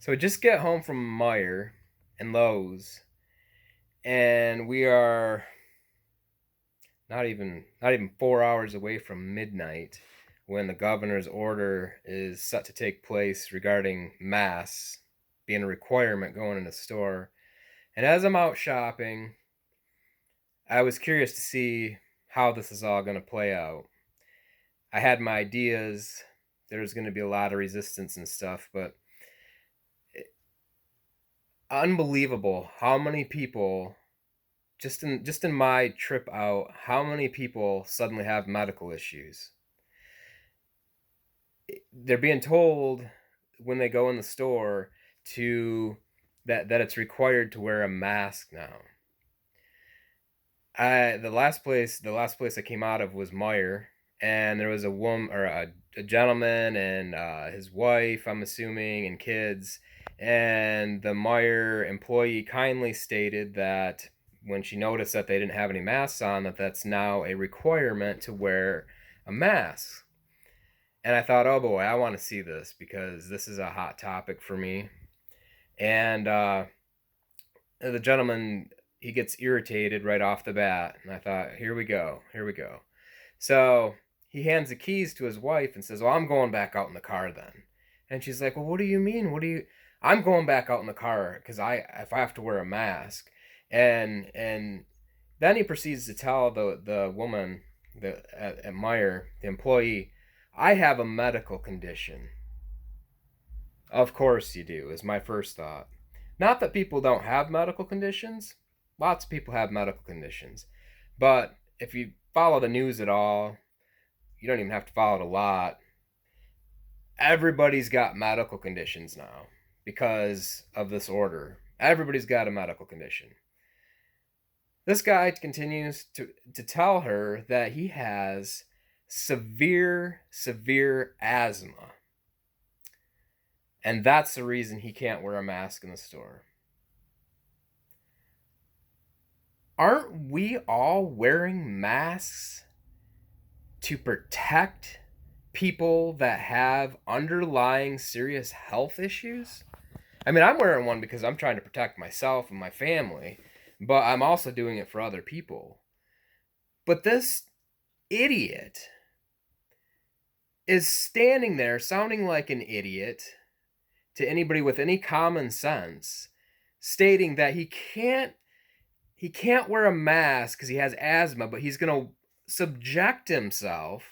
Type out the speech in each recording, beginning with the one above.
So I just get home from Meyer and Lowe's, and we are not even 4 hours away from midnight when the governor's order is set to take place regarding masks being a requirement going in the store. And as I'm out shopping, I was curious to see how this is all going to play out. I had my ideas. There's going to be a lot of resistance and stuff, but unbelievable how many people just in my trip out, how many people suddenly have medical issues. They're being told when they go in the store to that it's required to wear a mask now. The last place I came out of was Meyer, and there was a woman or a gentleman and his wife, I'm assuming, and kids. And the Meyer employee kindly stated that when she noticed that they didn't have any masks on, that's now a requirement to wear a mask. And I thought, oh boy, I want to see this because this is a hot topic for me. And the gentleman, he gets irritated right off the bat, and I thought, here we go. So he hands the keys to his wife and says, well, I'm going back out in the car then. And she's like, well, what do you mean? I'm going back out in the car because if I have to wear a mask. And then he proceeds to tell the woman at Meyer, the employee, I have a medical condition. Of course you do, is my first thought. Not that people don't have medical conditions. Lots of people have medical conditions. But if you follow the news at all, you don't even have to follow it a lot. Everybody's got medical conditions now because of this order. Everybody's got a medical condition. This guy continues to tell her that he has severe asthma. And that's the reason he can't wear a mask in the store. Aren't we all wearing masks to protect people that have underlying serious health issues? I mean, I'm wearing one because I'm trying to protect myself and my family, but I'm also doing it for other people. But this idiot is standing there sounding like an idiot to anybody with any common sense, stating that he can't wear a mask because he has asthma, but he's going to subject himself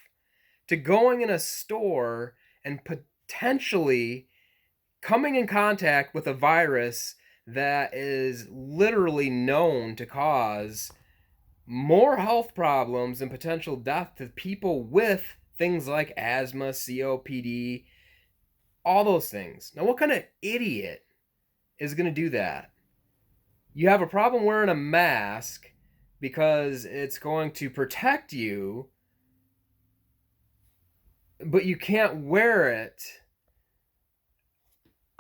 to going in a store and potentially coming in contact with a virus that is literally known to cause more health problems and potential death to people with things like asthma, COPD, all those things. Now, what kind of idiot is going to do that? You have a problem wearing a mask because it's going to protect you, but you can't wear it.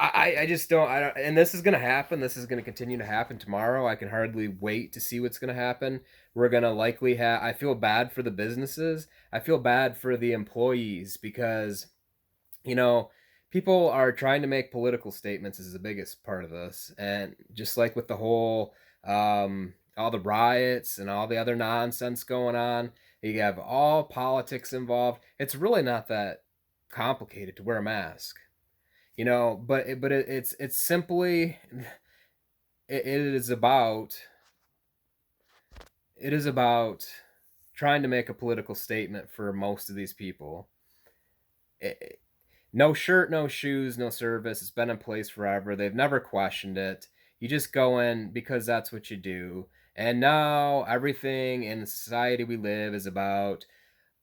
I just don't. I don't. And this is going to happen. This is going to continue to happen tomorrow. I can hardly wait to see what's going to happen. We're going to likely have. I feel bad for the businesses. I feel bad for the employees because, you know, people are trying to make political statements is the biggest part of this. And just like with the whole, all the riots and all the other nonsense going on, you have all politics involved. It's really not that complicated to wear a mask, but it's simply it is about trying to make a political statement for most of these people. It, no shirt, no shoes, no service. It's been in place forever. They've never questioned it. You just go in because that's what you do. And now everything in the society we live is about,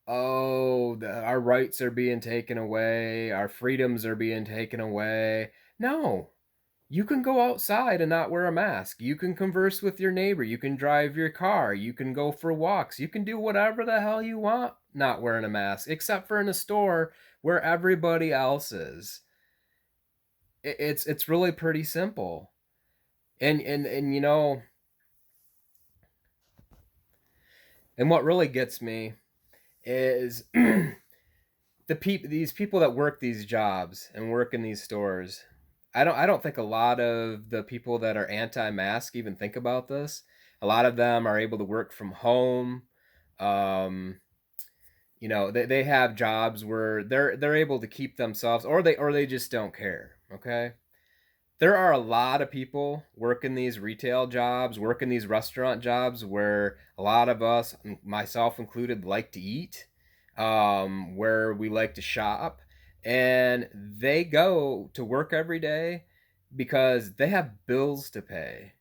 oh, our rights are being taken away, our freedoms are being taken away. No, you can go outside and not wear a mask. You can converse with your neighbor. You can drive your car. You can go for walks. You can do whatever the hell you want not wearing a mask, except for in a store where everybody else is. It's really pretty simple. And and what really gets me is these people that work these jobs and work in these stores. I don't think a lot of the people that are anti-mask even think about this. A lot of them are able to work from home. Um, they have jobs where they're able to keep themselves, or they just don't care. Okay. There are a lot of people working these retail jobs, working these restaurant jobs where a lot of us, myself included, like to eat, where we like to shop, and they go to work every day because they have bills to pay.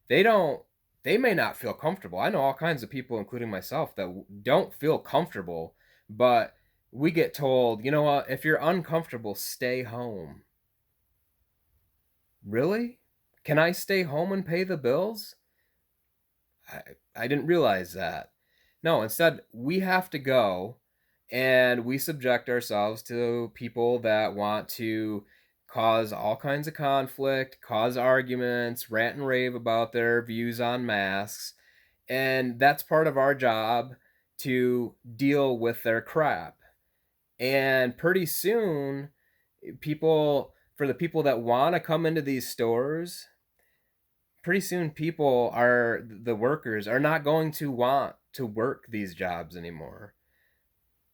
They don't, they may not feel comfortable. I know all kinds of people, including myself, that don't feel comfortable, but we get told, you know what, if you're uncomfortable, stay home. Really? Can I stay home and pay the bills? I, I didn't realize that. No, instead, we have to go and we subject ourselves to people that want to cause all kinds of conflict, cause arguments, rant and rave about their views on masks. And that's part of our job to deal with their crap. And pretty soon, for the people that want to come into these stores, pretty soon the workers are not going to want to work these jobs anymore.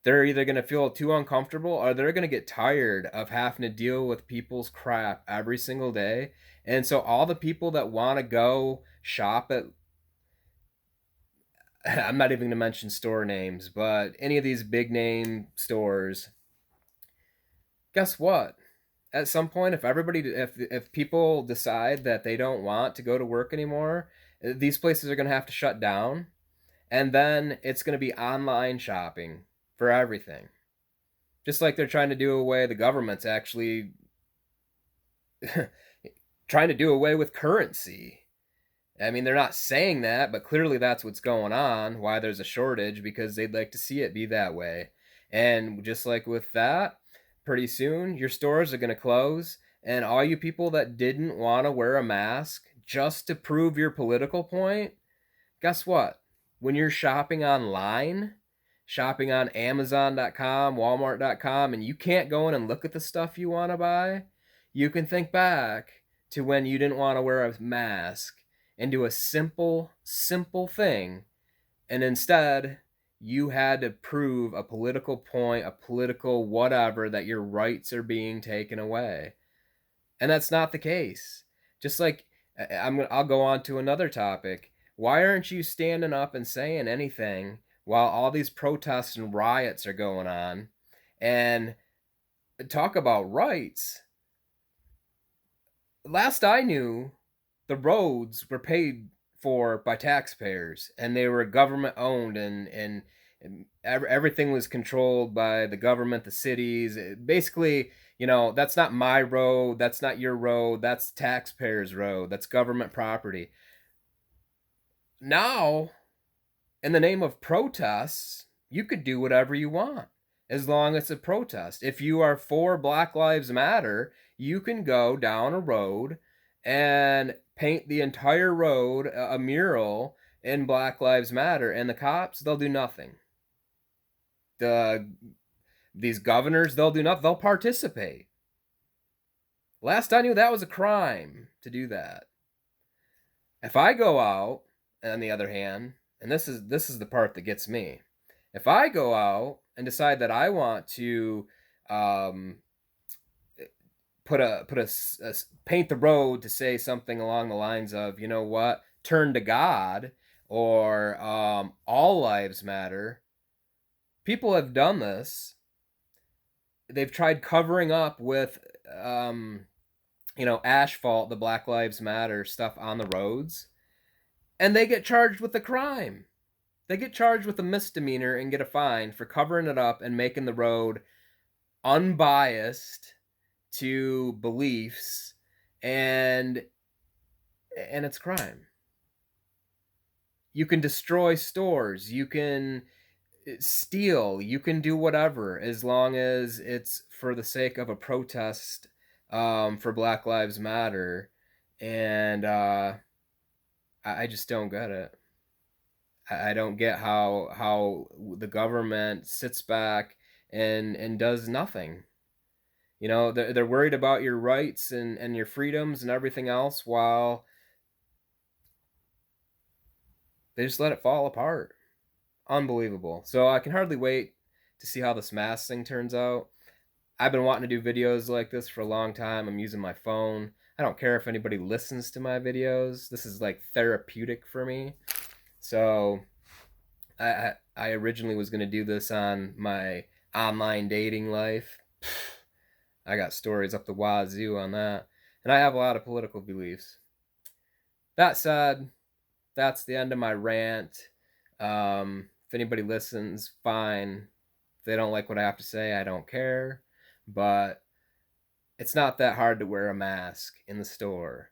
They're either going to feel too uncomfortable or they're going to get tired of having to deal with people's crap every single day. And so all the people that want to go shop at I'm not even going to mention store names, but any of these big name stores, guess what? At some point, if people decide that they don't want to go to work anymore, these places are going to have to shut down, and then it's going to be online shopping for everything. Just like they're trying to do away, the government's actually trying to do away with currency. I mean, they're not saying that, but clearly that's what's going on. Why there's a shortage, because they'd like to see it be that way. And just like with that, pretty soon your stores are going to close, and all you people that didn't want to wear a mask just to prove your political point, guess what? When you're shopping online, shopping on Amazon.com, Walmart.com, and you can't go in and look at the stuff you want to buy, you can think back to when you didn't want to wear a mask and do a simple, simple thing. And instead, you had to prove a political point, a political whatever, that your rights are being taken away. And that's not the case. Just like I'll go on to another topic. Why aren't you standing up and saying anything while all these protests and riots are going on? And talk about rights. Last I knew, the roads were paid for by taxpayers, and they were government owned, and everything was controlled by the government, the cities. Basically, that's not my road, that's not your road, that's taxpayers' road, that's government property. Now, in the name of protests, you could do whatever you want as long as it's a protest. If you are for Black Lives Matter, you can go down a road and paint the entire road a mural in Black Lives Matter, and the cops, they'll do nothing. The these governors, they'll do nothing. They'll participate. Last I knew, that was a crime to do that. If I go out, on the other hand, and this is the part that gets me. If I go out and decide that I want to um, paint the road to say something along the lines of, you know what, turn to God, or all lives matter. People have done this. They've tried covering up with asphalt, the Black Lives Matter stuff on the roads, and they get charged with the crime. They get charged with a misdemeanor and get a fine for covering it up and making the road unbiased to beliefs, and it's crime. You can destroy stores, you can steal, you can do whatever as long as it's for the sake of a protest, for Black Lives Matter. And I just don't get it. I don't get how the government sits back and does nothing. You know, they're worried about your rights and your freedoms and everything else while they just let it fall apart. Unbelievable. So I can hardly wait to see how this mask thing turns out. I've been wanting to do videos like this for a long time. I'm using my phone. I don't care if anybody listens to my videos. This is like therapeutic for me. So I originally was going to do this on my online dating life. I got stories up the wazoo on that. And I have a lot of political beliefs. That said, that's the end of my rant. If anybody listens, fine. If they don't like what I have to say, I don't care. But it's not that hard to wear a mask in the store.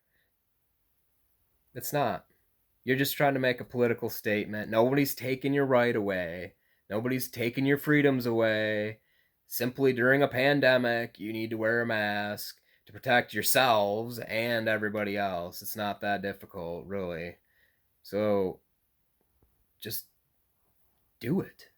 It's not. You're just trying to make a political statement. Nobody's taking your right away. Nobody's taking your freedoms away. Simply during a pandemic, you need to wear a mask to protect yourselves and everybody else. It's not that difficult, really. So just do it.